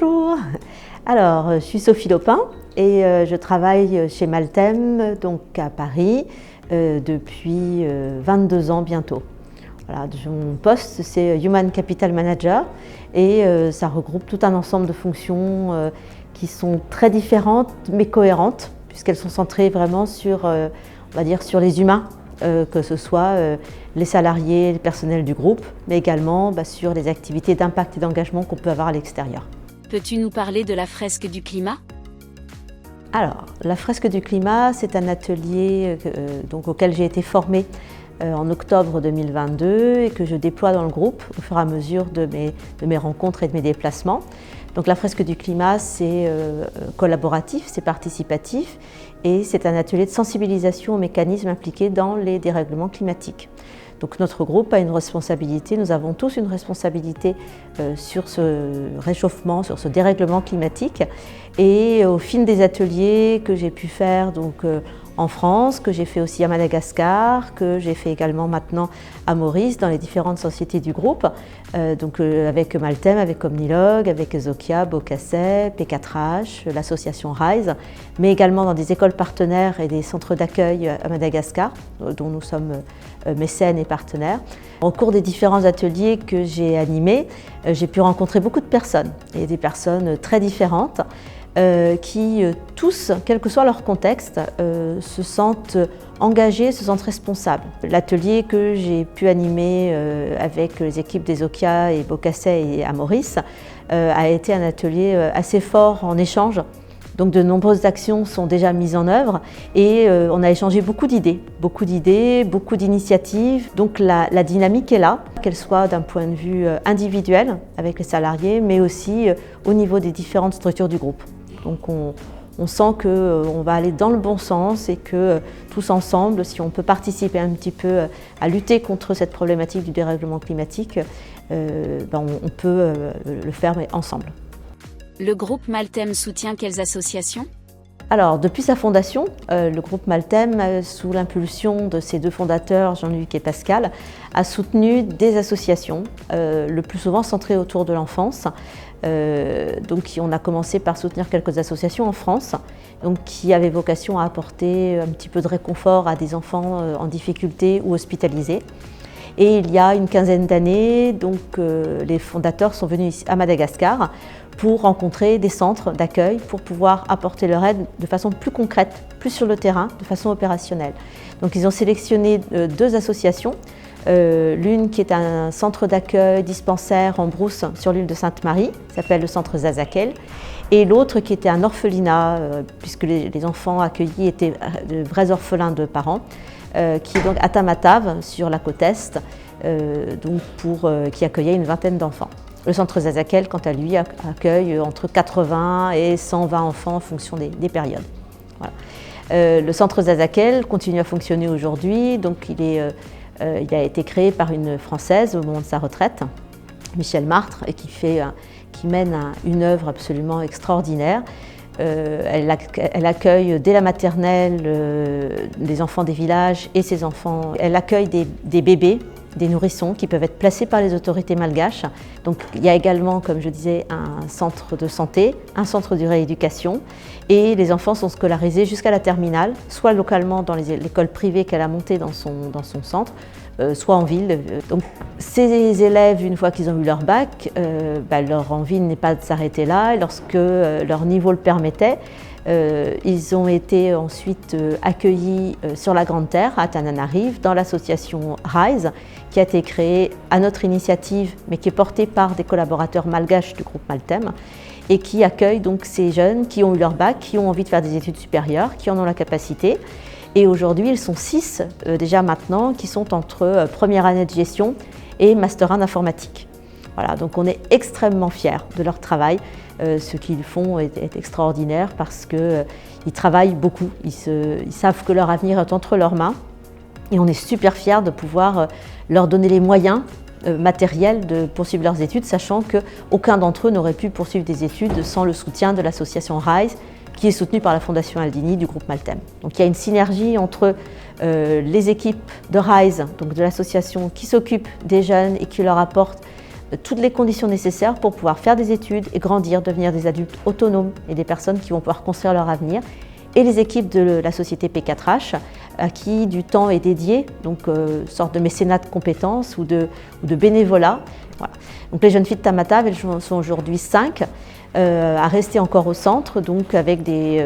Bonjour. Alors, je suis Sophie Lopin et je travaille chez Maltem, donc à Paris, depuis 22 ans bientôt. Voilà, mon poste, c'est Human Capital Manager et ça regroupe tout un ensemble de fonctions qui sont très différentes mais cohérentes puisqu'elles sont centrées vraiment sur, on va dire, sur les humains, que ce soit les salariés, le personnel du groupe, mais également sur les activités d'impact et d'engagement qu'on peut avoir à l'extérieur. Peux-tu nous parler de la fresque du climat ? Alors, la fresque du climat, c'est un atelier auquel j'ai été formée en octobre 2022 et que je déploie dans le groupe au fur et à mesure de mes rencontres et de mes déplacements. Donc la fresque du climat, c'est collaboratif, c'est participatif et c'est un atelier de sensibilisation aux mécanismes impliqués dans les dérèglements climatiques. Donc notre groupe a une responsabilité, nous avons tous une responsabilité sur ce réchauffement, sur ce dérèglement climatique. Et au fil des ateliers que j'ai pu faire en France, que j'ai fait aussi à Madagascar, que j'ai fait également maintenant à Maurice, dans les différentes sociétés du groupe, avec Maltem, avec Omnilog, avec Zokia, Bocasset, P4H, l'association RISE, mais également dans des écoles partenaires et des centres d'accueil à Madagascar, dont nous sommes mécènes et partenaires. Au cours des différents ateliers que j'ai animés, j'ai pu rencontrer beaucoup de personnes, et des personnes très différentes, qui tous, quel que soit leur contexte, se sentent engagés, se sentent responsables. L'atelier que j'ai pu animer avec les équipes des Zokia et Bocasset et à Maurice a été un atelier assez fort en échange. Donc de nombreuses actions sont déjà mises en œuvre et on a échangé beaucoup d'idées, beaucoup d'initiatives. Donc la dynamique est là, qu'elle soit d'un point de vue individuel avec les salariés, mais aussi au niveau des différentes structures du groupe. Donc on sent qu'on va aller dans le bon sens et que tous ensemble, si on peut participer un petit peu à lutter contre cette problématique du dérèglement climatique, on peut le faire ensemble. Le groupe Maltem soutient quelles associations ? Alors, depuis sa fondation, le groupe Maltem, sous l'impulsion de ses deux fondateurs, Jean-Luc et Pascal, a soutenu des associations, le plus souvent centrées autour de l'enfance. Donc, on a commencé par soutenir quelques associations en France, qui avaient vocation à apporter un petit peu de réconfort à des enfants en difficulté ou hospitalisés. Et il y a une quinzaine d'années, les fondateurs sont venus ici à Madagascar pour rencontrer des centres d'accueil pour pouvoir apporter leur aide de façon plus concrète, plus sur le terrain, de façon opérationnelle. Donc ils ont sélectionné deux associations, l'une qui est un centre d'accueil dispensaire en brousse sur l'île de Sainte-Marie, qui s'appelle le centre Zazakel, et l'autre qui était un orphelinat, puisque les enfants accueillis étaient de vrais orphelins de parents, qui est donc à Tamatave, sur la côte Est, qui accueillait une vingtaine d'enfants. Le centre Zazakel, quant à lui, accueille entre 80 et 120 enfants en fonction des périodes. Voilà. Le centre Zazakel continue à fonctionner aujourd'hui, donc il a été créé par une Française au moment de sa retraite, Michèle Martre, et qui mène une œuvre absolument extraordinaire. Elle accueille dès la maternelle des enfants des villages et ses enfants. Elle accueille des bébés, des nourrissons qui peuvent être placés par les autorités malgaches. Donc il y a également, comme je disais, un centre de santé, un centre de rééducation et les enfants sont scolarisés jusqu'à la terminale, soit localement dans l'école privée qu'elle a montée dans son centre, soit en ville. Donc ces élèves, une fois qu'ils ont eu leur bac, leur envie n'est pas de s'arrêter là et lorsque leur niveau le permettait, ils ont été ensuite accueillis sur la Grande Terre, à Tananarive, dans l'association RISE, qui a été créée à notre initiative, mais qui est portée par des collaborateurs malgaches du groupe Maltem, et qui accueille donc ces jeunes qui ont eu leur bac, qui ont envie de faire des études supérieures, qui en ont la capacité. Et aujourd'hui, ils sont 6 déjà maintenant, qui sont entre première année de gestion et master 1 d'informatique. Voilà, donc on est extrêmement fiers de leur travail. Ce qu'ils font est extraordinaire parce qu'ils travaillent beaucoup. Ils savent que leur avenir est entre leurs mains et on est super fiers de pouvoir leur donner les moyens matériels de poursuivre leurs études, sachant qu'aucun d'entre eux n'aurait pu poursuivre des études sans le soutien de l'association RISE, qui est soutenue par la Fondation Aldini du groupe Maltem. Donc il y a une synergie entre les équipes de RISE, donc de l'association qui s'occupe des jeunes et qui leur apporte toutes les conditions nécessaires pour pouvoir faire des études et grandir, devenir des adultes autonomes et des personnes qui vont pouvoir construire leur avenir. Et les équipes de la société P4H, à qui du temps est dédié, donc sorte de mécénat de compétences ou de bénévolat. Voilà. Donc les jeunes filles de Tamatave, elles sont aujourd'hui 5 à rester encore au centre, donc avec des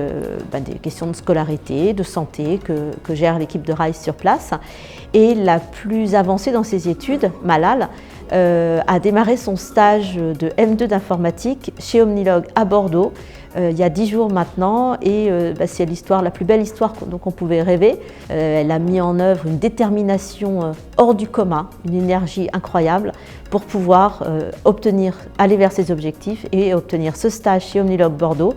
questions de scolarité, de santé que gère l'équipe de RISE sur place. Et la plus avancée dans ses études, Malal, a démarré son stage de M2 d'informatique chez Omnilog à Bordeaux il y a 10 jours maintenant, et c'est l'histoire, la plus belle histoire qu'on pouvait rêver. Elle a mis en œuvre une détermination hors du commun, une énergie incroyable pour pouvoir aller vers ses objectifs et obtenir ce stage chez Omnilog Bordeaux.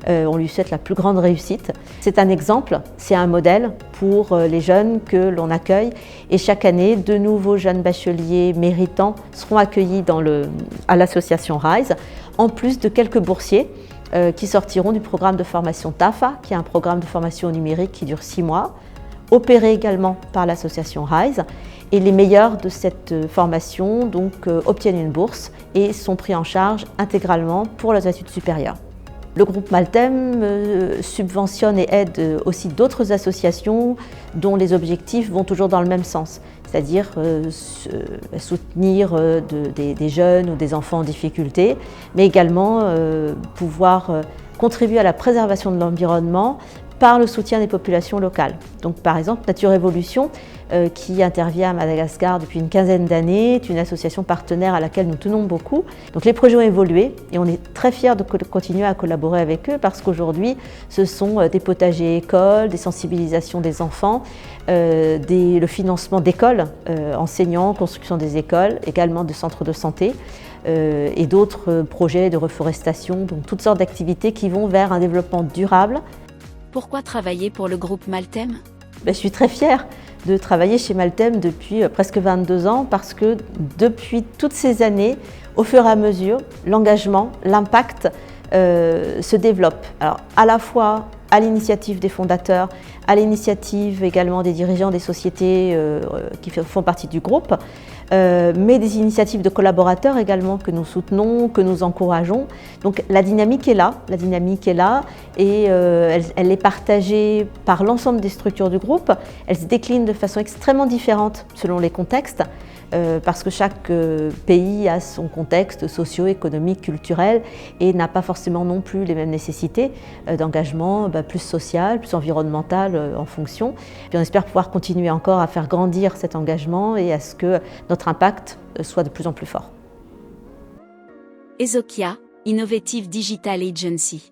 On lui souhaite la plus grande réussite. C'est un exemple, c'est un modèle pour les jeunes que l'on accueille, et chaque année, de nouveaux jeunes bacheliers méritants seront accueillis à l'association RISE, en plus de quelques boursiers qui sortiront du programme de formation TAFA, qui est un programme de formation numérique qui dure 6 mois, opéré également par l'association RISE. Et les meilleurs de cette formation obtiennent une bourse et sont pris en charge intégralement pour leurs études supérieures. Le groupe Maltem subventionne et aide aussi d'autres associations dont les objectifs vont toujours dans le même sens, c'est-à-dire soutenir des jeunes ou des enfants en difficulté, mais également pouvoir contribuer à la préservation de l'environnement par le soutien des populations locales. Donc, par exemple, Nature Évolution, qui intervient à Madagascar depuis une quinzaine d'années, est une association partenaire à laquelle nous tenons beaucoup. Donc, les projets ont évolué et on est très fiers de continuer à collaborer avec eux, parce qu'aujourd'hui, ce sont des potagers écoles, des sensibilisations des enfants, le financement d'écoles, enseignants, construction des écoles, également de centres de santé, et d'autres projets de reforestation, donc toutes sortes d'activités qui vont vers un développement durable. Pourquoi travailler pour le groupe Maltem ? Je suis très fière de travailler chez Maltem depuis presque 22 ans, parce que depuis toutes ces années, au fur et à mesure, l'engagement, l'impact se développe. Alors, à la fois à l'initiative des fondateurs, à l'initiative également des dirigeants des sociétés qui font partie du groupe, mais des initiatives de collaborateurs également que nous soutenons, que nous encourageons. Donc la dynamique est là et elle est partagée par l'ensemble des structures du groupe. Elle se décline de façon extrêmement différente selon les contextes, parce que chaque pays a son contexte socio-économique, culturel, et n'a pas forcément non plus les mêmes nécessités d'engagement plus social, plus environnemental en fonction. Puis on espère pouvoir continuer encore à faire grandir cet engagement et à ce que notre impact soit de plus en plus fort. Ezokia, Innovative Digital Agency.